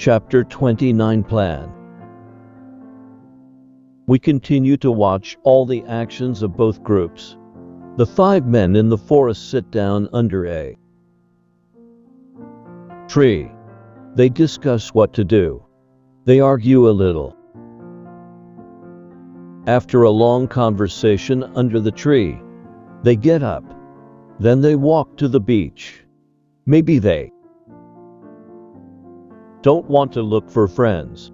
Chapter 29 Plan. We continue to watch all the actions of both groups. The 5 men in the forest sit down under a tree. They discuss what to do. They argue a little. After a long conversation under the tree, they get up. Then they walk to the beach. Maybe they don't want to look for friends.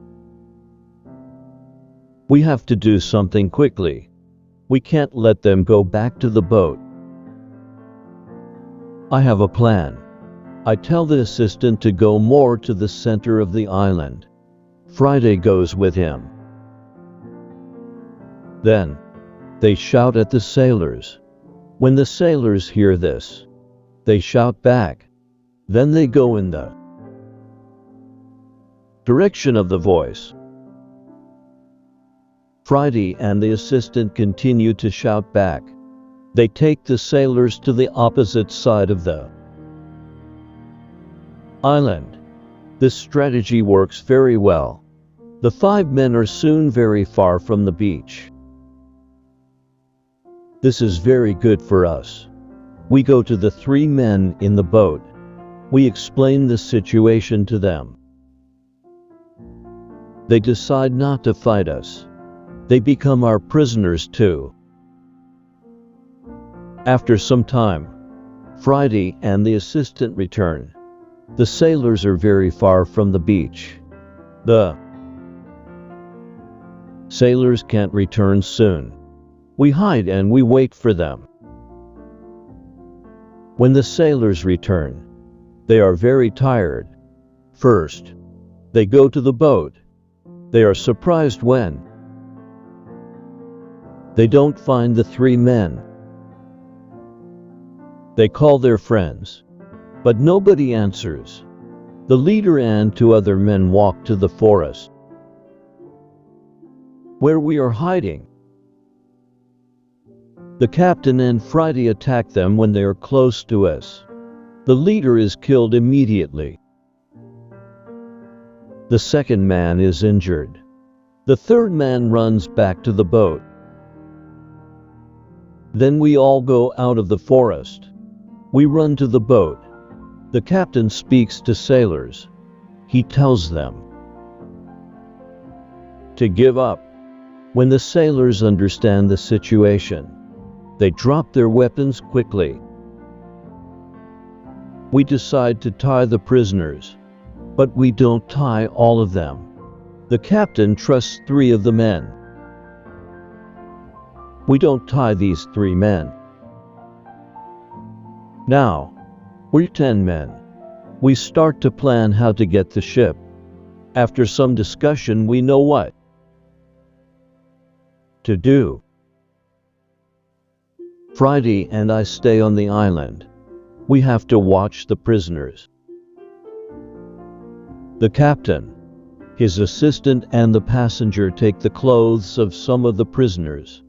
We have to do something quickly. We can't let them go back to the boat. I have a plan. I tell the assistant to go more to the center of the island. Friday goes with him. Then they shout at the sailors. When the sailors hear this, they shout back. Then they go in the direction of the voice. Friday and the assistant continue to shout back. They take the sailors to the opposite side of the island. This strategy works very well. The 5 men are soon very far from the beach. This is very good for us. We go to the 3 men in the boat. We explain the situation to them. They decide not to fight us. They become our prisoners too. After some time, Friday and the assistant return. The sailors are very far from the beach. The sailors can't return soon. We hide and we wait for them. When the sailors return, they are very tired. First, they go to the boat. They are surprised when they don't find the 3 men. They call their friends, but nobody answers. The leader and 2 other men walk to the forest where we are hiding. The captain and Friday attack them when they are close to us. The leader is killed immediately. The 2nd man is injured. The 3rd man runs back to the boat. Then we all go out of the forest. We run to the boat. The captain speaks to sailors. He tells them to give up. When the sailors understand the situation, they drop their weapons quickly. We decide to tie the prisoners, but we don't tie all of them. The captain trusts 3 of the men. We don't tie these 3 men. Now, we're 10 men. We start to plan how to get the ship. After some discussion, we know what to do. Friday and I stay on the island. We have to watch the prisoners. The captain, his assistant and the passenger take the clothes of some of the prisoners.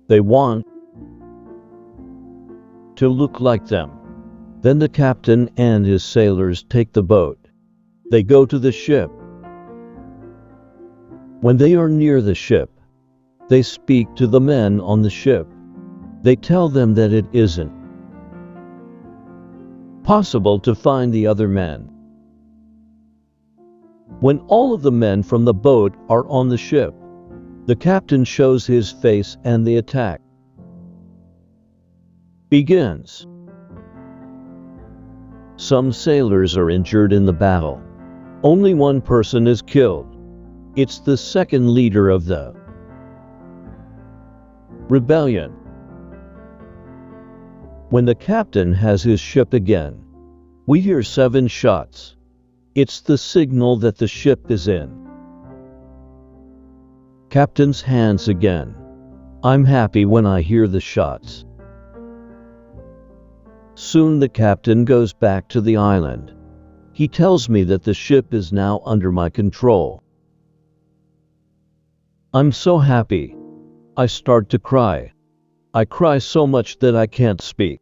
They want to look like them. Then the captain and his sailors take the boat. They go to the ship. When they are near the ship, they speak to the men on the ship. They tell them that it isn't possible to find the other men. When all of the men from the boat are on the ship, the captain shows his face and the attack begins. Some sailors are injured in the battle. Only 1 person is killed. It's the 2nd leader of the rebellion. When the captain has his ship again, we hear 7 shots. It's the signal that the ship is in captain's hands again. I'm happy when I hear the shots. Soon the captain goes back to the island. He tells me that the ship is now under my control. I'm so happy. I start to cry. I cry so much that I can't speak.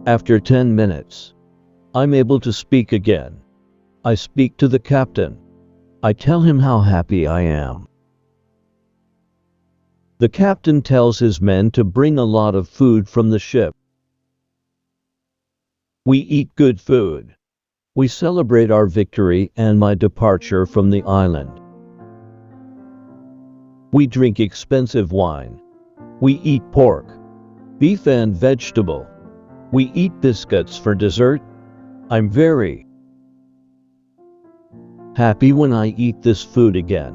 After 10 minutes, I'm able to speak again. I speak to the captain. I tell him how happy I am. The captain tells his men to bring a lot of food from the ship. We eat good food. We celebrate our victory and my departure from the island. We drink expensive wine. We eat pork, beef and vegetable. We eat biscuits for dessert. I'm very happy when I eat this food again.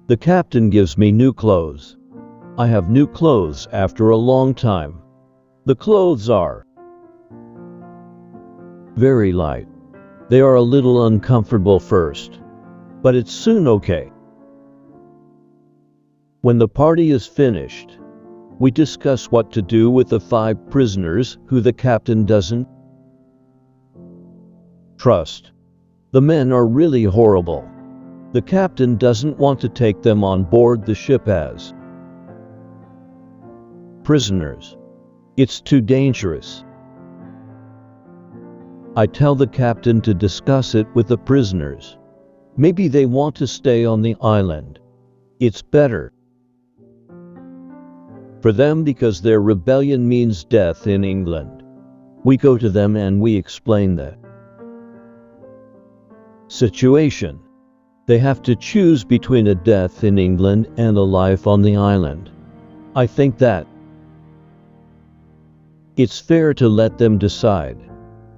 The captain gives me new clothes. I have new clothes after a long time. The clothes are very light. They are a little uncomfortable first, but it's soon okay. When the party is finished, we discuss what to do with the 5 prisoners who the captain doesn't trust. The men are really horrible. The captain doesn't want to take them on board the ship as prisoners. It's too dangerous. I tell the captain to discuss it with the prisoners. Maybe they want to stay on the island. It's better for them because their rebellion means death in England. We go to them and we explain the situation. They have to choose between a death in England and a life on the island. I think that it's fair to let them decide.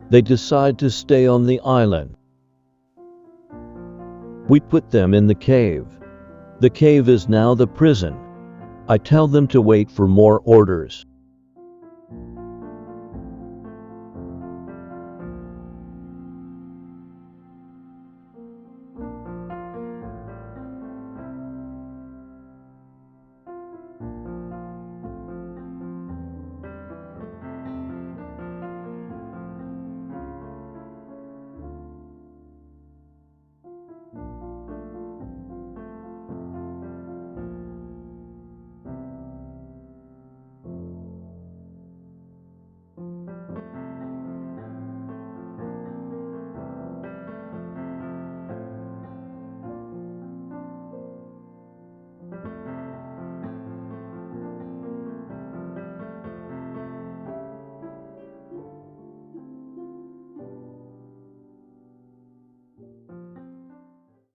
They decide to stay on the island. We put them in the cave. The cave is now the prison. I tell them to wait for more orders.